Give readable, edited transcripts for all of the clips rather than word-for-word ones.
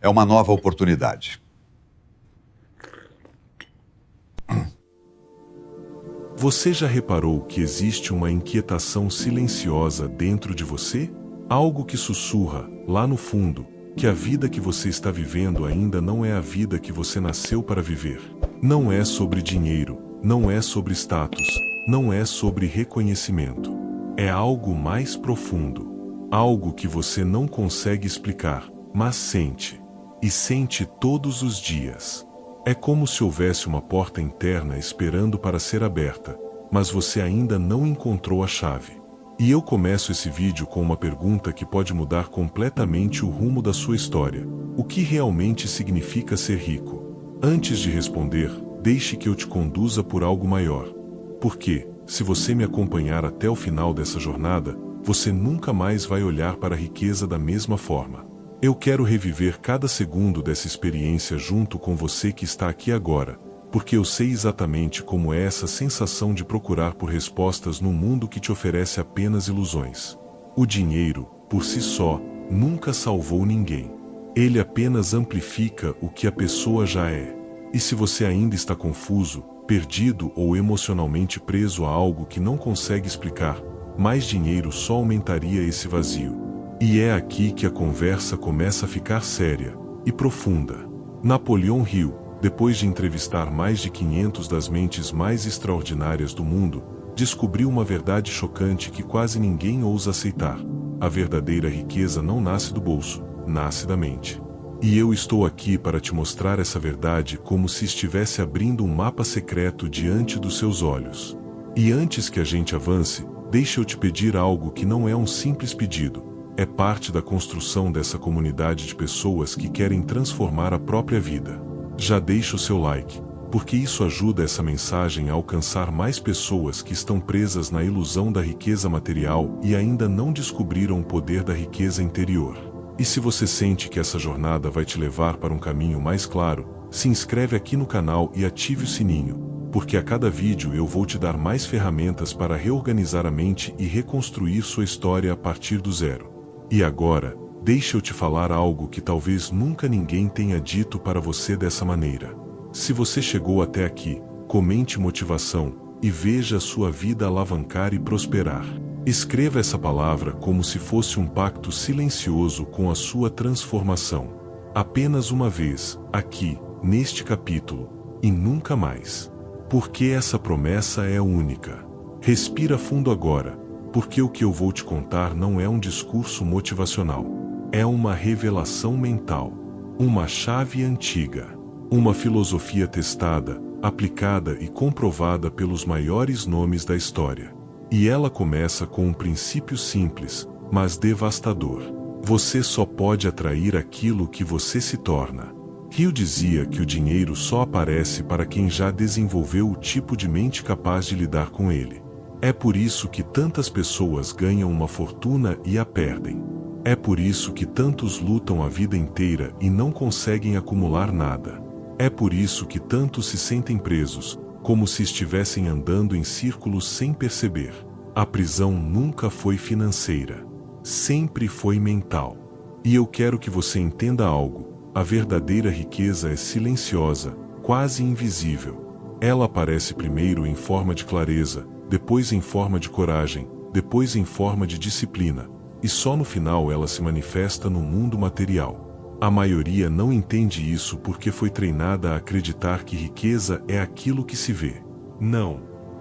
é uma nova oportunidade. Você já reparou que existe uma inquietação silenciosa dentro de você? Algo que sussurra, lá no fundo, que a vida que você está vivendo ainda não é a vida que você nasceu para viver. Não é sobre dinheiro, não é sobre status, não é sobre reconhecimento. É algo mais profundo. Algo que você não consegue explicar, mas sente. E sente todos os dias. É como se houvesse uma porta interna esperando para ser aberta, mas você ainda não encontrou a chave. E eu começo esse vídeo com uma pergunta que pode mudar completamente o rumo da sua história. O que realmente significa ser rico? Antes de responder, deixe que eu te conduza por algo maior. Porque, se você me acompanhar até o final dessa jornada, você nunca mais vai olhar para a riqueza da mesma forma. Eu quero reviver cada segundo dessa experiência junto com você que está aqui agora, porque eu sei exatamente como é essa sensação de procurar por respostas num mundo que te oferece apenas ilusões. O dinheiro, por si só, nunca salvou ninguém. Ele apenas amplifica o que a pessoa já é. E se você ainda está confuso, perdido ou emocionalmente preso a algo que não consegue explicar, mais dinheiro só aumentaria esse vazio. E é aqui que a conversa começa a ficar séria e profunda. Napoleão Hill, depois de entrevistar mais de 500 das mentes mais extraordinárias do mundo, descobriu uma verdade chocante que quase ninguém ousa aceitar. A verdadeira riqueza não nasce do bolso, nasce da mente. E eu estou aqui para te mostrar essa verdade como se estivesse abrindo um mapa secreto diante dos seus olhos. E antes que a gente avance, deixa eu te pedir algo que não é um simples pedido. É parte da construção dessa comunidade de pessoas que querem transformar a própria vida. Já deixa o seu like, porque isso ajuda essa mensagem a alcançar mais pessoas que estão presas na ilusão da riqueza material e ainda não descobriram o poder da riqueza interior. E se você sente que essa jornada vai te levar para um caminho mais claro, se inscreve aqui no canal e ative o sininho, porque a cada vídeo eu vou te dar mais ferramentas para reorganizar a mente e reconstruir sua história a partir do zero. E agora, deixa eu te falar algo que talvez nunca ninguém tenha dito para você dessa maneira. Se você chegou até aqui, comente motivação e veja a sua vida alavancar e prosperar. Escreva essa palavra como se fosse um pacto silencioso com a sua transformação. Apenas uma vez, aqui, neste capítulo, e nunca mais. Porque essa promessa é única. Respira fundo agora, porque o que eu vou te contar não é um discurso motivacional. É uma revelação mental. Uma chave antiga. Uma filosofia testada, aplicada e comprovada pelos maiores nomes da história. E ela começa com um princípio simples, mas devastador. Você só pode atrair aquilo que você se torna. Hill dizia que o dinheiro só aparece para quem já desenvolveu o tipo de mente capaz de lidar com ele. É por isso que tantas pessoas ganham uma fortuna e a perdem. É por isso que tantos lutam a vida inteira e não conseguem acumular nada. É por isso que tantos se sentem presos, como se estivessem andando em círculos sem perceber. A prisão nunca foi financeira. Sempre foi mental. E eu quero que você entenda algo. A verdadeira riqueza é silenciosa, quase invisível. Ela aparece primeiro em forma de clareza, depois em forma de coragem, depois em forma de disciplina, e só no final ela se manifesta no mundo material. A maioria não entende isso porque foi treinada a acreditar que riqueza é aquilo que se vê. Não.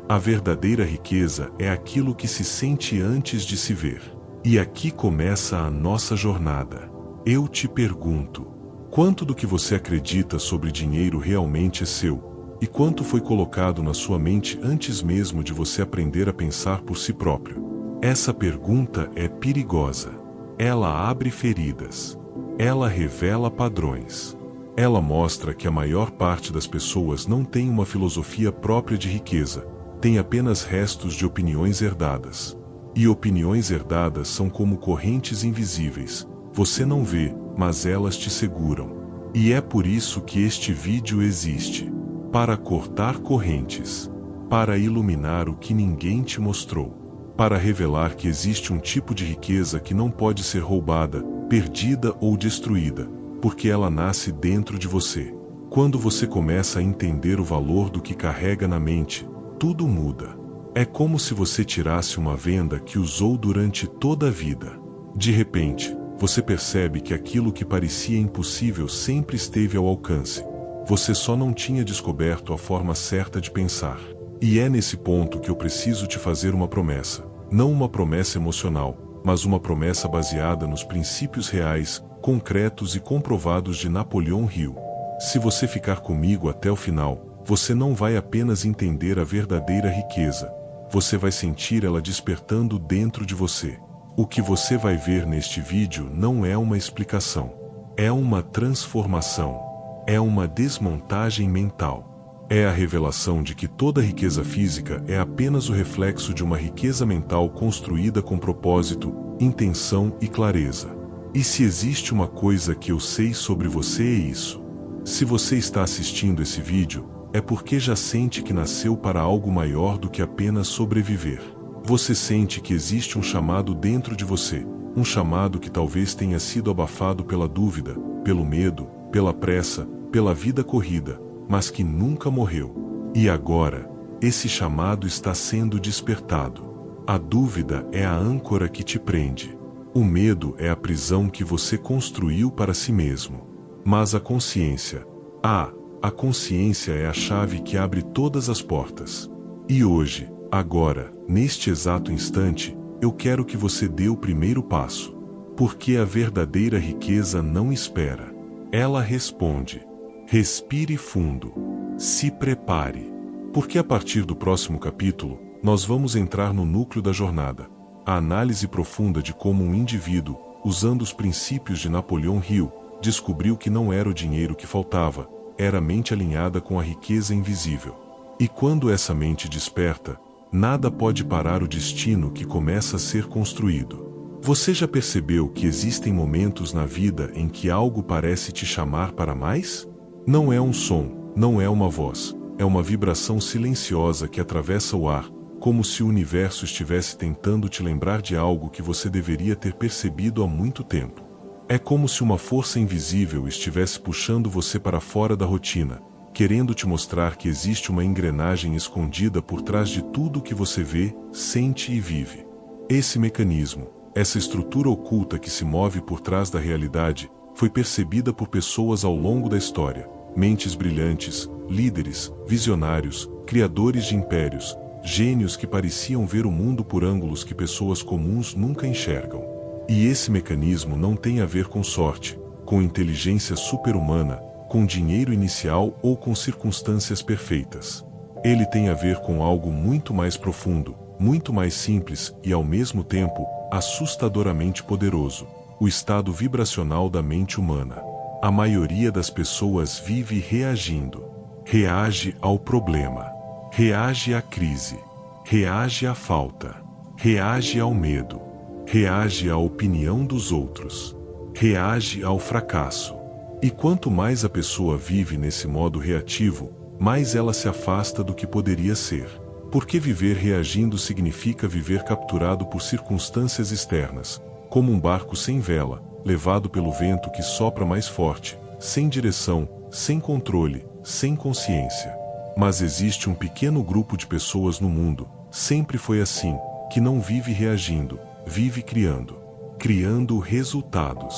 A verdadeira riqueza é aquilo que se sente antes de se ver. E aqui começa a nossa jornada. Eu te pergunto, quanto do que você acredita sobre dinheiro realmente é seu? E quanto foi colocado na sua mente antes mesmo de você aprender a pensar por si próprio? Essa pergunta é perigosa. Ela abre feridas. Ela revela padrões. Ela mostra que a maior parte das pessoas não tem uma filosofia própria de riqueza, tem apenas restos de opiniões herdadas. E opiniões herdadas são como correntes invisíveis. Você não vê, mas elas te seguram. E é por isso que este vídeo existe. Para cortar correntes, para iluminar o que ninguém te mostrou, para revelar que existe um tipo de riqueza que não pode ser roubada, perdida ou destruída. porque ela nasce dentro de você. Quando você começa a entender o valor do que carrega na mente, tudo muda. É como se você tirasse uma venda que usou durante toda a vida. De repente, você percebe que aquilo que parecia impossível sempre esteve ao alcance. Você só não tinha descoberto a forma certa de pensar. E é nesse ponto que eu preciso te fazer uma promessa. Não uma promessa emocional, mas uma promessa baseada nos princípios reais, concretos e comprovados de Napoleão Hill. Se você ficar comigo até o final, você não vai apenas entender a verdadeira riqueza, você vai sentir ela despertando dentro de você. O que você vai ver neste vídeo não é uma explicação. É uma transformação. É uma desmontagem mental. É a revelação de que toda riqueza física é apenas o reflexo de uma riqueza mental construída com propósito, intenção e clareza. E se existe uma coisa que eu sei sobre você é isso. Se você está assistindo esse vídeo, é porque já sente que nasceu para algo maior do que apenas sobreviver. Você sente que existe um chamado dentro de você, um chamado que talvez tenha sido abafado pela dúvida, pelo medo, pela pressa, pela vida corrida, mas que nunca morreu. E agora, esse chamado está sendo despertado. A dúvida é a âncora que te prende. O medo é a prisão que você construiu para si mesmo. Mas a consciência, a consciência é a chave que abre todas as portas. E hoje, agora, neste exato instante, eu quero que você dê o primeiro passo. Porque a verdadeira riqueza não espera. Ela responde. Respire fundo. Se prepare. Porque a partir do próximo capítulo, nós vamos entrar no núcleo da jornada. A análise profunda de como um indivíduo, usando os princípios de Napoleão Hill, descobriu que não era o dinheiro que faltava, era a mente alinhada com a riqueza invisível. E quando essa mente desperta, nada pode parar o destino que começa a ser construído. Você já percebeu que existem momentos na vida em que algo parece te chamar para mais? Não é um som, não é uma voz, é uma vibração silenciosa que atravessa o ar, como se o universo estivesse tentando te lembrar de algo que você deveria ter percebido há muito tempo. É como se uma força invisível estivesse puxando você para fora da rotina, querendo te mostrar que existe uma engrenagem escondida por trás de tudo que você vê, sente e vive. Esse mecanismo, essa estrutura oculta que se move por trás da realidade, foi percebida por pessoas ao longo da história, mentes brilhantes, líderes, visionários, criadores de impérios, gênios que pareciam ver o mundo por ângulos que pessoas comuns nunca enxergam. E esse mecanismo não tem a ver com sorte, com inteligência super-humana, com dinheiro inicial ou com circunstâncias perfeitas. Ele tem a ver com algo muito mais profundo, muito mais simples e, ao mesmo tempo, assustadoramente poderoso: o estado vibracional da mente humana. A maioria das pessoas vive reagindo. Reage ao problema. Reage à crise. Reage à falta. Reage ao medo. Reage à opinião dos outros. Reage ao fracasso. E quanto mais a pessoa vive nesse modo reativo, mais ela se afasta do que poderia ser. Porque viver reagindo significa viver capturado por circunstâncias externas, como um barco sem vela, levado pelo vento que sopra mais forte, sem direção, sem controle, sem consciência. Mas existe um pequeno grupo de pessoas no mundo, sempre foi assim, que não vive reagindo, vive criando. Criando resultados.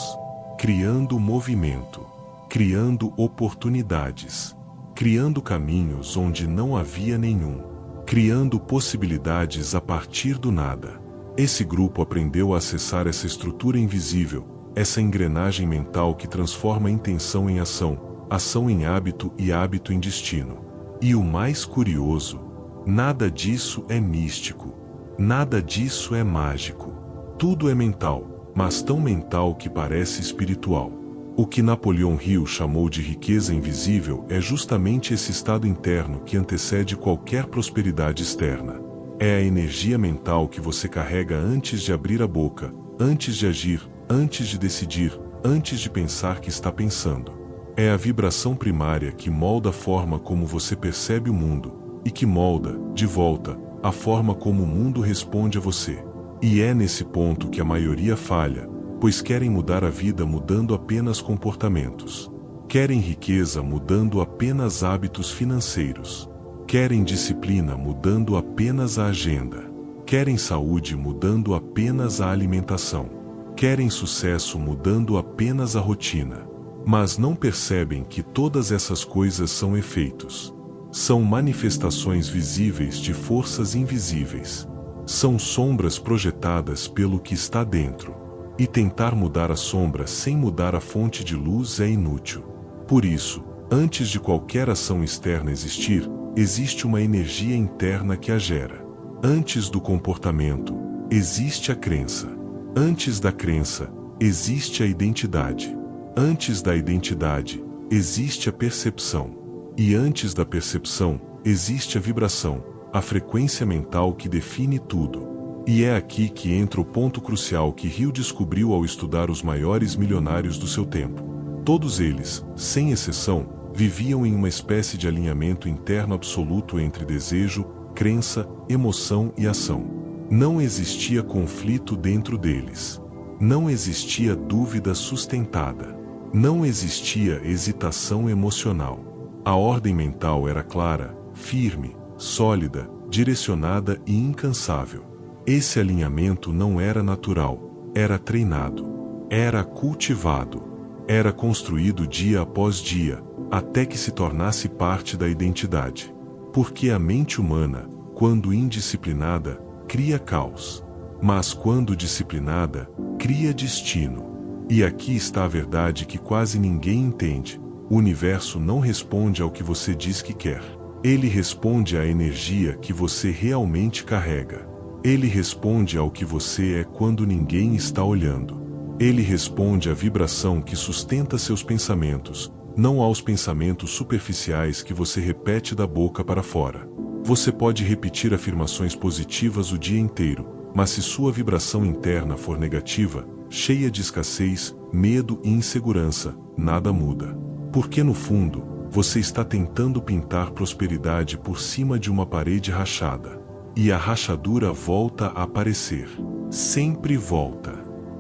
Criando movimento. Criando oportunidades. Criando caminhos onde não havia nenhum. Criando possibilidades a partir do nada. Esse grupo aprendeu a acessar essa estrutura invisível, essa engrenagem mental que transforma intenção em ação, ação em hábito e hábito em destino. E o mais curioso, nada disso é místico, nada disso é mágico. Tudo é mental, mas tão mental que parece espiritual. O que Napoleão Hill chamou de riqueza invisível é justamente esse estado interno que antecede qualquer prosperidade externa. É a energia mental que você carrega antes de abrir a boca, antes de agir, antes de decidir, antes de pensar que está pensando. É a vibração primária que molda a forma como você percebe o mundo, e que molda, de volta, a forma como o mundo responde a você. E é nesse ponto que a maioria falha, pois querem mudar a vida mudando apenas comportamentos. Querem riqueza mudando apenas hábitos financeiros. Querem disciplina mudando apenas a agenda. Querem saúde mudando apenas a alimentação. Querem sucesso mudando apenas a rotina. Mas não percebem que todas essas coisas são efeitos. São manifestações visíveis de forças invisíveis. São sombras projetadas pelo que está dentro. E tentar mudar a sombra sem mudar a fonte de luz é inútil. Por isso, antes de qualquer ação externa existir, existe uma energia interna que a gera. Antes do comportamento, existe a crença. Antes da crença, existe a identidade. Antes da identidade, existe a percepção. E antes da percepção, existe a vibração, a frequência mental que define tudo. E é aqui que entra o ponto crucial que Hill descobriu ao estudar os maiores milionários do seu tempo. Todos eles, sem exceção, viviam em uma espécie de alinhamento interno absoluto entre desejo, crença, emoção e ação. Não existia conflito dentro deles. Não existia dúvida sustentada. Não existia hesitação emocional. A ordem mental era clara, firme, sólida, direcionada e incansável. Esse alinhamento não era natural, era treinado, era cultivado, era construído dia após dia, até que se tornasse parte da identidade. Porque a mente humana, quando indisciplinada, cria caos. Mas quando disciplinada, cria destino. E aqui está a verdade que quase ninguém entende. O universo não responde ao que você diz que quer. Ele responde à energia que você realmente carrega. Ele responde ao que você é quando ninguém está olhando. Ele responde à vibração que sustenta seus pensamentos, não aos pensamentos superficiais que você repete da boca para fora. Você pode repetir afirmações positivas o dia inteiro, mas se sua vibração interna for negativa, cheia de escassez, medo e insegurança, nada muda. Porque no fundo, você está tentando pintar prosperidade por cima de uma parede rachada. E a rachadura volta a aparecer. Sempre volta.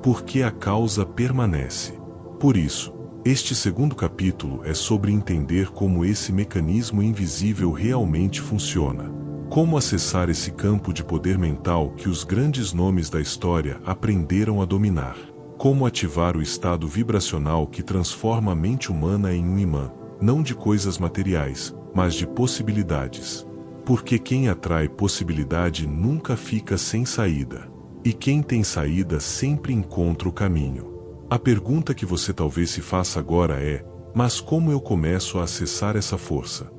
Porque a causa permanece. Por isso, este segundo capítulo é sobre entender como esse mecanismo invisível realmente funciona. Como acessar esse campo de poder mental que os grandes nomes da história aprenderam a dominar. Como ativar o estado vibracional que transforma a mente humana em um imã, não de coisas materiais, mas de possibilidades. Porque quem atrai possibilidade nunca fica sem saída. E quem tem saída sempre encontra o caminho. A pergunta que você talvez se faça agora é: mas como eu começo a acessar essa força?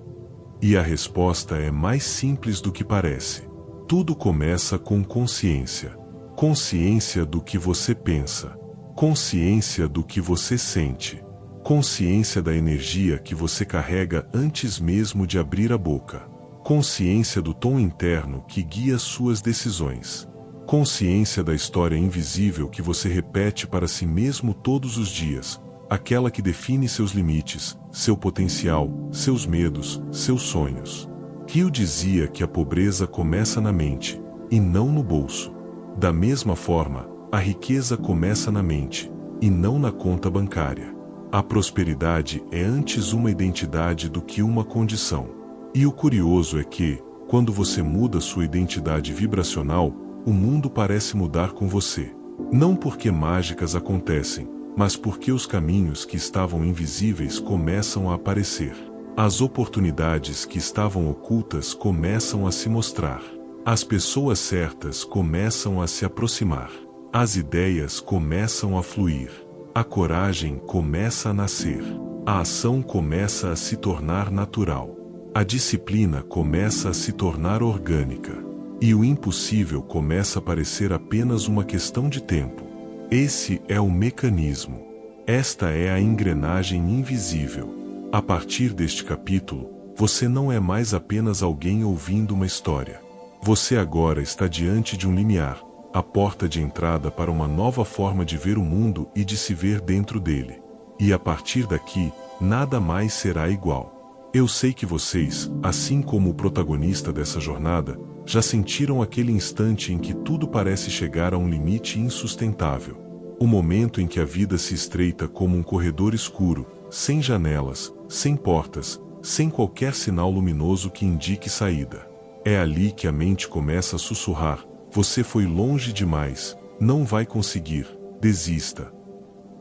E a resposta é mais simples do que parece. Tudo começa com consciência. Consciência do que você pensa. Consciência do que você sente. Consciência da energia que você carrega antes mesmo de abrir a boca. Consciência do tom interno que guia suas decisões. Consciência da história invisível que você repete para si mesmo todos os dias, aquela que define seus limites, seu potencial, seus medos, seus sonhos. Hill dizia que a pobreza começa na mente, e não no bolso. Da mesma forma, a riqueza começa na mente, e não na conta bancária. A prosperidade é antes uma identidade do que uma condição. E o curioso é que, quando você muda sua identidade vibracional, o mundo parece mudar com você. Não porque mágicas acontecem, mas porque os caminhos que estavam invisíveis começam a aparecer. As oportunidades que estavam ocultas começam a se mostrar. As pessoas certas começam a se aproximar. As ideias começam a fluir. A coragem começa a nascer. A ação começa a se tornar natural. A disciplina começa a se tornar orgânica. E o impossível começa a parecer apenas uma questão de tempo. Esse é o mecanismo. Esta é a engrenagem invisível. A partir deste capítulo, você não é mais apenas alguém ouvindo uma história. Você agora está diante de um limiar, a porta de entrada para uma nova forma de ver o mundo e de se ver dentro dele. E a partir daqui, nada mais será igual. Eu sei que vocês, assim como o protagonista dessa jornada, já sentiram aquele instante em que tudo parece chegar a um limite insustentável. O momento em que a vida se estreita como um corredor escuro, sem janelas, sem portas, sem qualquer sinal luminoso que indique saída. É ali que a mente começa a sussurrar: você foi longe demais, não vai conseguir, desista.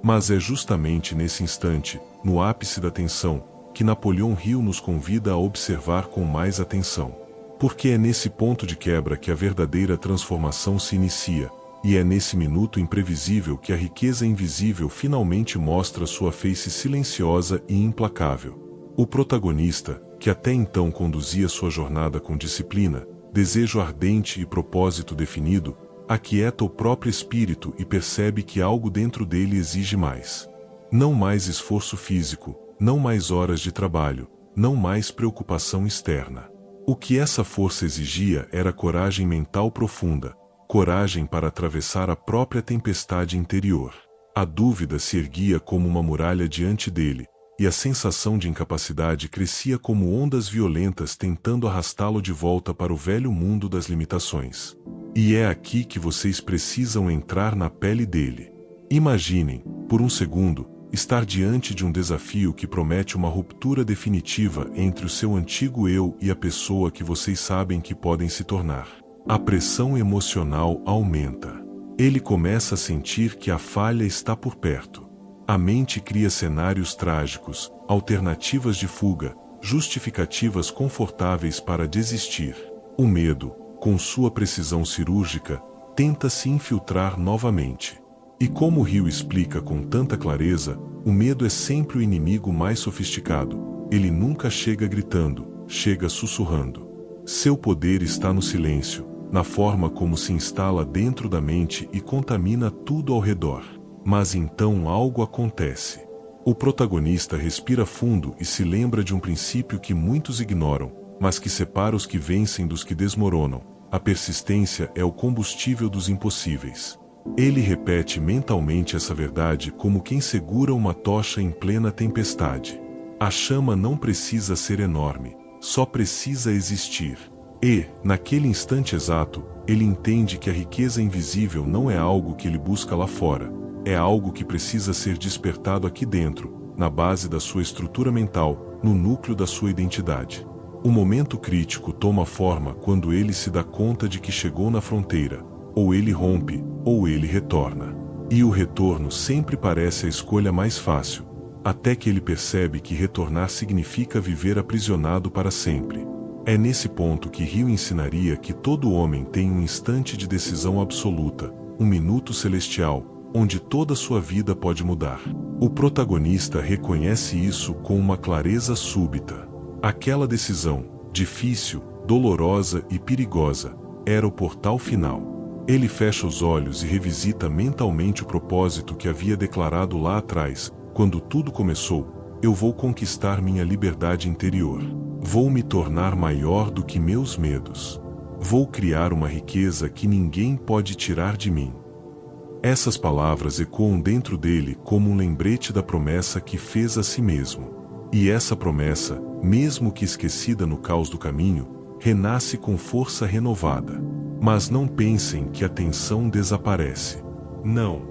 Mas é justamente nesse instante, no ápice da tensão, que Napoleão Hill nos convida a observar com mais atenção. Porque é nesse ponto de quebra que a verdadeira transformação se inicia, e é nesse minuto imprevisível que a riqueza invisível finalmente mostra sua face silenciosa e implacável. O protagonista, que até então conduzia sua jornada com disciplina, desejo ardente e propósito definido, aquieta o próprio espírito e percebe que algo dentro dele exige mais. Não mais esforço físico, não mais horas de trabalho, não mais preocupação externa. O que essa força exigia era coragem mental profunda, coragem para atravessar a própria tempestade interior. A dúvida se erguia como uma muralha diante dele, e a sensação de incapacidade crescia como ondas violentas tentando arrastá-lo de volta para o velho mundo das limitações. E é aqui que vocês precisam entrar na pele dele. Imaginem, por um segundo, estar diante de um desafio que promete uma ruptura definitiva entre o seu antigo eu e a pessoa que vocês sabem que podem se tornar. A pressão emocional aumenta. Ele começa a sentir que a falha está por perto. A mente cria cenários trágicos, alternativas de fuga, justificativas confortáveis para desistir. O medo, com sua precisão cirúrgica, tenta se infiltrar novamente. E como Hill explica com tanta clareza, o medo é sempre o inimigo mais sofisticado. Ele nunca chega gritando, chega sussurrando. Seu poder está no silêncio, na forma como se instala dentro da mente e contamina tudo ao redor. Mas então algo acontece. O protagonista respira fundo e se lembra de um princípio que muitos ignoram, mas que separa os que vencem dos que desmoronam. A persistência é o combustível dos impossíveis. Ele repete mentalmente essa verdade como quem segura uma tocha em plena tempestade. A chama não precisa ser enorme, só precisa existir. E, naquele instante exato, ele entende que a riqueza invisível não é algo que ele busca lá fora. É algo que precisa ser despertado aqui dentro, na base da sua estrutura mental, no núcleo da sua identidade. O momento crítico toma forma quando ele se dá conta de que chegou na fronteira. Ou ele rompe, ou ele retorna. E o retorno sempre parece a escolha mais fácil, até que ele percebe que retornar significa viver aprisionado para sempre. É nesse ponto que Hill ensinaria que todo homem tem um instante de decisão absoluta, um minuto celestial, onde toda sua vida pode mudar. O protagonista reconhece isso com uma clareza súbita. Aquela decisão, difícil, dolorosa e perigosa, era o portal final. Ele fecha os olhos e revisita mentalmente o propósito que havia declarado lá atrás, quando tudo começou: eu vou conquistar minha liberdade interior. Vou me tornar maior do que meus medos. Vou criar uma riqueza que ninguém pode tirar de mim. Essas palavras ecoam dentro dele como um lembrete da promessa que fez a si mesmo. E essa promessa, mesmo que esquecida no caos do caminho, renasce com força renovada. Mas não pensem que a tensão desaparece. Não.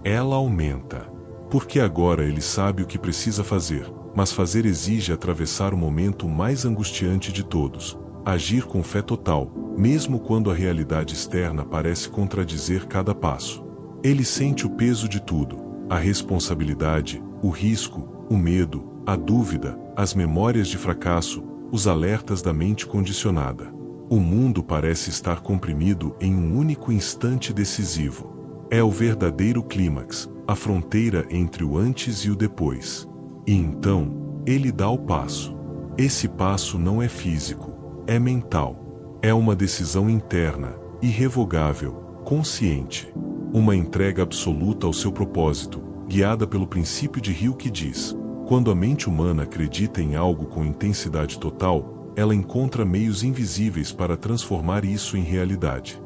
Ela aumenta. Porque agora ele sabe o que precisa fazer, mas fazer exige atravessar o momento mais angustiante de todos. Agir com fé total, mesmo quando a realidade externa parece contradizer cada passo. Ele sente o peso de tudo: a responsabilidade, o risco, o medo, a dúvida, as memórias de fracasso, os alertas da mente condicionada. O mundo parece estar comprimido em um único instante decisivo. É o verdadeiro clímax, a fronteira entre o antes e o depois. E então, ele dá o passo. Esse passo não é físico, é mental. É uma decisão interna, irrevogável, consciente. Uma entrega absoluta ao seu propósito, guiada pelo princípio de Hill que diz: quando a mente humana acredita em algo com intensidade total, ela encontra meios invisíveis para transformar isso em realidade.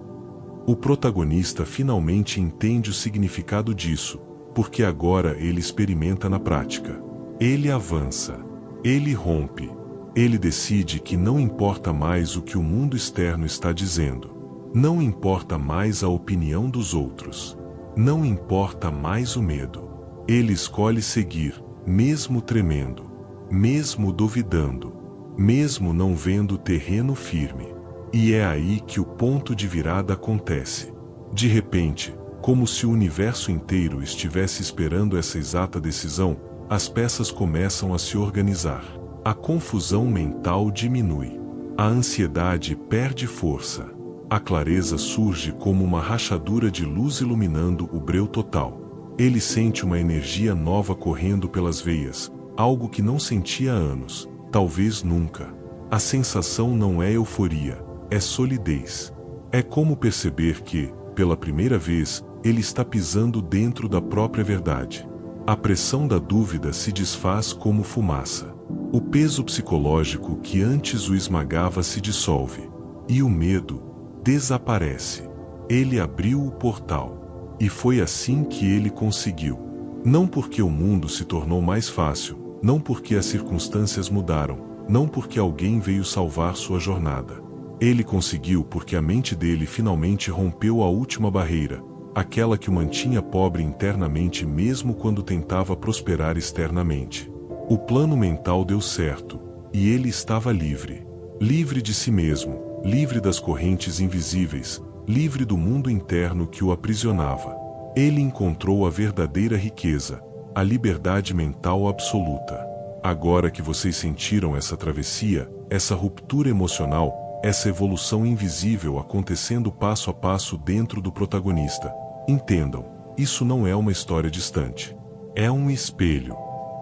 O protagonista finalmente entende o significado disso, porque agora ele experimenta na prática. Ele avança. Ele rompe. Ele decide que não importa mais o que o mundo externo está dizendo. Não importa mais a opinião dos outros. Não importa mais o medo. Ele escolhe seguir, mesmo tremendo, mesmo duvidando, mesmo não vendo terreno firme. E é aí que o ponto de virada acontece. De repente, como se o universo inteiro estivesse esperando essa exata decisão, as peças começam a se organizar. A confusão mental diminui. A ansiedade perde força. A clareza surge como uma rachadura de luz iluminando o breu total. Ele sente uma energia nova correndo pelas veias, algo que não sentia há anos, talvez nunca. A sensação não é euforia, é solidez. É como perceber que, pela primeira vez, ele está pisando dentro da própria verdade. A pressão da dúvida se desfaz como fumaça. O peso psicológico que antes o esmagava se dissolve. E o medo desaparece. Ele abriu o portal. E foi assim que ele conseguiu. Não porque o mundo se tornou mais fácil, não porque as circunstâncias mudaram, não porque alguém veio salvar sua jornada. Ele conseguiu porque a mente dele finalmente rompeu a última barreira, aquela que o mantinha pobre internamente mesmo quando tentava prosperar externamente. O plano mental deu certo, e ele estava livre. Livre de si mesmo, livre das correntes invisíveis, livre do mundo interno que o aprisionava. Ele encontrou a verdadeira riqueza, a liberdade mental absoluta. Agora que vocês sentiram essa travessia, essa ruptura emocional, essa evolução invisível acontecendo passo a passo dentro do protagonista, entendam, isso não é uma história distante. É um espelho.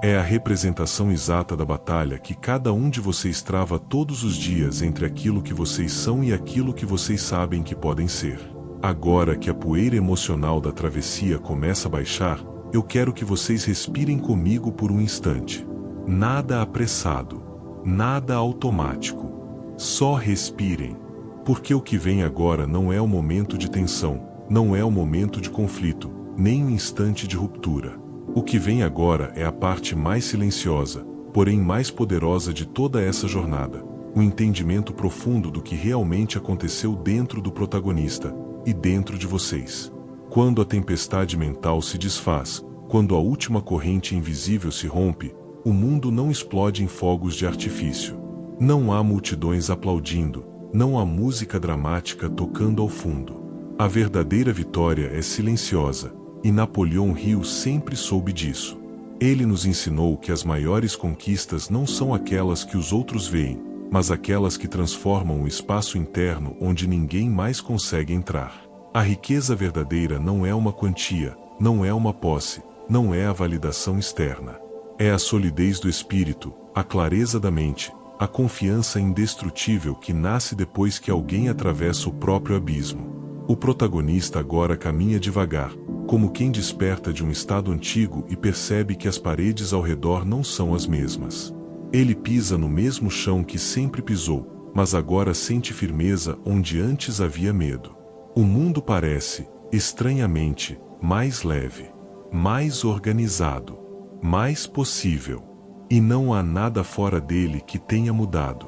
É a representação exata da batalha que cada um de vocês trava todos os dias entre aquilo que vocês são e aquilo que vocês sabem que podem ser. Agora que a poeira emocional da travessia começa a baixar, eu quero que vocês respirem comigo por um instante. Nada apressado, nada automático. Só respirem. Porque o que vem agora não é o momento de tensão, não é o momento de conflito, nem o instante de ruptura. O que vem agora é a parte mais silenciosa, porém mais poderosa de toda essa jornada, o entendimento profundo do que realmente aconteceu dentro do protagonista e dentro de vocês. Quando a tempestade mental se desfaz, quando a última corrente invisível se rompe, o mundo não explode em fogos de artifício. Não há multidões aplaudindo, não há música dramática tocando ao fundo. A verdadeira vitória é silenciosa, e Napoleão Hill sempre soube disso. Ele nos ensinou que as maiores conquistas não são aquelas que os outros veem, mas aquelas que transformam o espaço interno onde ninguém mais consegue entrar. A riqueza verdadeira não é uma quantia, não é uma posse, não é a validação externa. É a solidez do espírito, a clareza da mente, a confiança indestrutível que nasce depois que alguém atravessa o próprio abismo. O protagonista agora caminha devagar, como quem desperta de um estado antigo e percebe que as paredes ao redor não são as mesmas. Ele pisa no mesmo chão que sempre pisou, mas agora sente firmeza onde antes havia medo. O mundo parece, estranhamente, mais leve, mais organizado, mais possível. E não há nada fora dele que tenha mudado.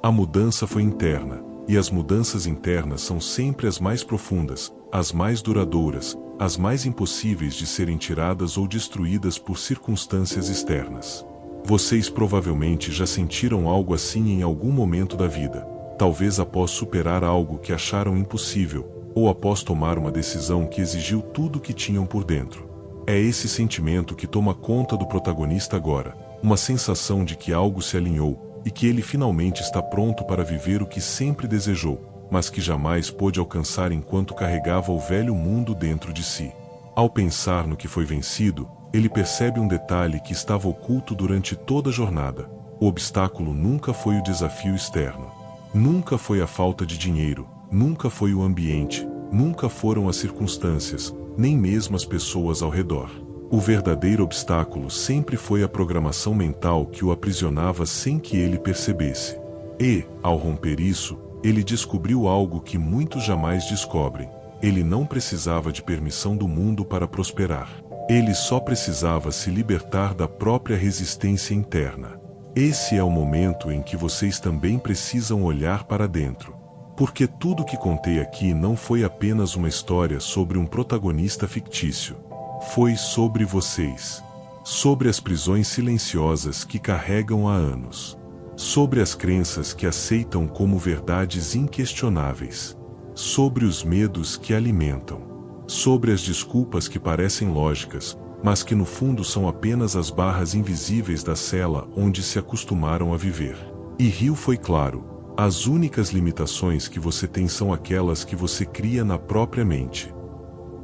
A mudança foi interna, e as mudanças internas são sempre as mais profundas, as mais duradouras, as mais impossíveis de serem tiradas ou destruídas por circunstâncias externas. Vocês provavelmente já sentiram algo assim em algum momento da vida, talvez após superar algo que acharam impossível, ou após tomar uma decisão que exigiu tudo o que tinham por dentro. É esse sentimento que toma conta do protagonista agora, uma sensação de que algo se alinhou, e que ele finalmente está pronto para viver o que sempre desejou, mas que jamais pôde alcançar enquanto carregava o velho mundo dentro de si. Ao pensar no que foi vencido, ele percebe um detalhe que estava oculto durante toda a jornada. O obstáculo nunca foi o desafio externo. Nunca foi a falta de dinheiro, nunca foi o ambiente, nunca foram as circunstâncias, nem mesmo as pessoas ao redor. O verdadeiro obstáculo sempre foi a programação mental que o aprisionava sem que ele percebesse. E, ao romper isso, ele descobriu algo que muitos jamais descobrem. Ele não precisava de permissão do mundo para prosperar. Ele só precisava se libertar da própria resistência interna. Esse é o momento em que vocês também precisam olhar para dentro. Porque tudo que contei aqui não foi apenas uma história sobre um protagonista fictício. Foi sobre vocês. Sobre as prisões silenciosas que carregam há anos. Sobre as crenças que aceitam como verdades inquestionáveis. Sobre os medos que alimentam. Sobre as desculpas que parecem lógicas, mas que no fundo são apenas as barras invisíveis da cela onde se acostumaram a viver. E Rio foi claro: as únicas limitações que você tem são aquelas que você cria na própria mente.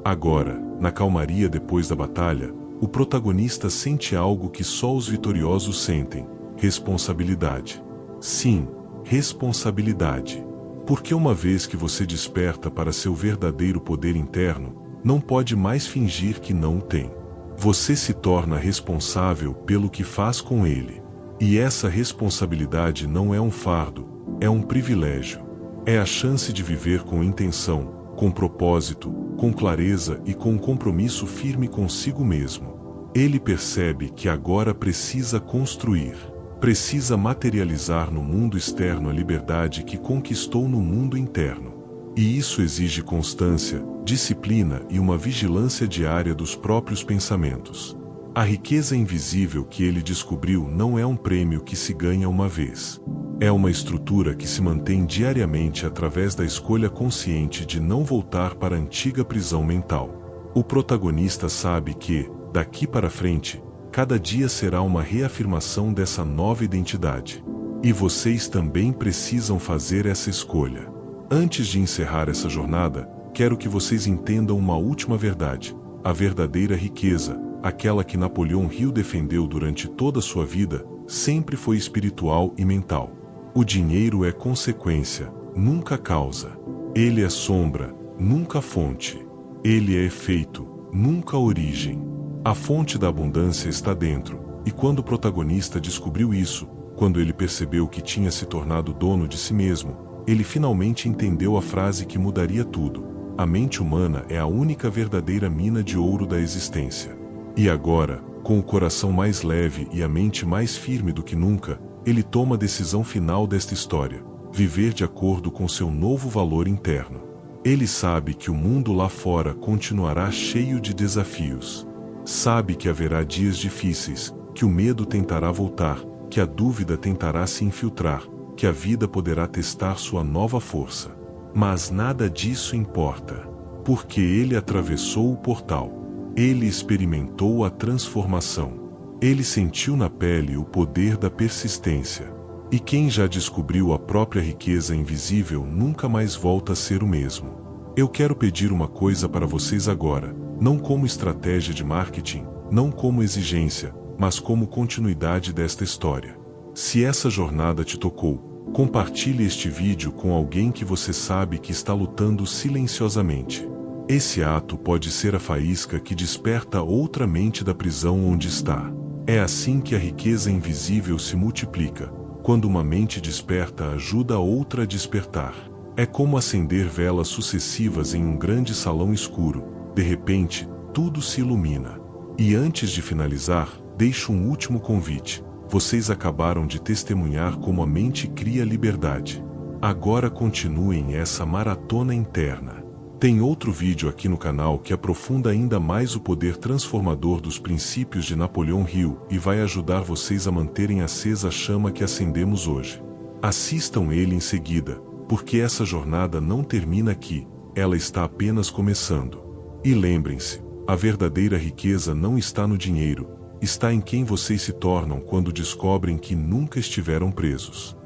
Agora, na calmaria depois da batalha, o protagonista sente algo que só os vitoriosos sentem: responsabilidade. Sim, responsabilidade. Porque uma vez que você desperta para seu verdadeiro poder interno, não pode mais fingir que não o tem. Você se torna responsável pelo que faz com ele. E essa responsabilidade não é um fardo, é um privilégio. É a chance de viver com intenção, com propósito, com clareza e com um compromisso firme consigo mesmo. Ele percebe que agora precisa construir. Precisa materializar no mundo externo a liberdade que conquistou no mundo interno. E isso exige constância, disciplina e uma vigilância diária dos próprios pensamentos. A riqueza invisível que ele descobriu não é um prêmio que se ganha uma vez. É uma estrutura que se mantém diariamente através da escolha consciente de não voltar para a antiga prisão mental. O protagonista sabe que, daqui para frente, cada dia será uma reafirmação dessa nova identidade. E vocês também precisam fazer essa escolha. Antes de encerrar essa jornada, quero que vocês entendam uma última verdade. A verdadeira riqueza, aquela que Napoleão Hill defendeu durante toda a sua vida, sempre foi espiritual e mental. O dinheiro é consequência, nunca causa. Ele é sombra, nunca fonte. Ele é efeito, nunca origem. A fonte da abundância está dentro, e quando o protagonista descobriu isso, quando ele percebeu que tinha se tornado dono de si mesmo, ele finalmente entendeu a frase que mudaria tudo: a mente humana é a única verdadeira mina de ouro da existência. E agora, com o coração mais leve e a mente mais firme do que nunca, ele toma a decisão final desta história: viver de acordo com seu novo valor interno. Ele sabe que o mundo lá fora continuará cheio de desafios. Sabe que haverá dias difíceis, que o medo tentará voltar, que a dúvida tentará se infiltrar, que a vida poderá testar sua nova força. Mas nada disso importa, porque ele atravessou o portal. Ele experimentou a transformação. Ele sentiu na pele o poder da persistência. E quem já descobriu a própria riqueza invisível nunca mais volta a ser o mesmo. Eu quero pedir uma coisa para vocês agora, não como estratégia de marketing, não como exigência, mas como continuidade desta história. Se essa jornada te tocou, compartilhe este vídeo com alguém que você sabe que está lutando silenciosamente. Esse ato pode ser a faísca que desperta outra mente da prisão onde está. É assim que a riqueza invisível se multiplica. Quando uma mente desperta, ajuda a outra a despertar. É como acender velas sucessivas em um grande salão escuro. De repente, tudo se ilumina. E antes de finalizar, deixo um último convite. Vocês acabaram de testemunhar como a mente cria liberdade. Agora continuem essa maratona interna. Tem outro vídeo aqui no canal que aprofunda ainda mais o poder transformador dos princípios de Napoleão Hill e vai ajudar vocês a manterem acesa a chama que acendemos hoje. Assistam ele em seguida, porque essa jornada não termina aqui, ela está apenas começando. E lembrem-se, a verdadeira riqueza não está no dinheiro, está em quem vocês se tornam quando descobrem que nunca estiveram presos.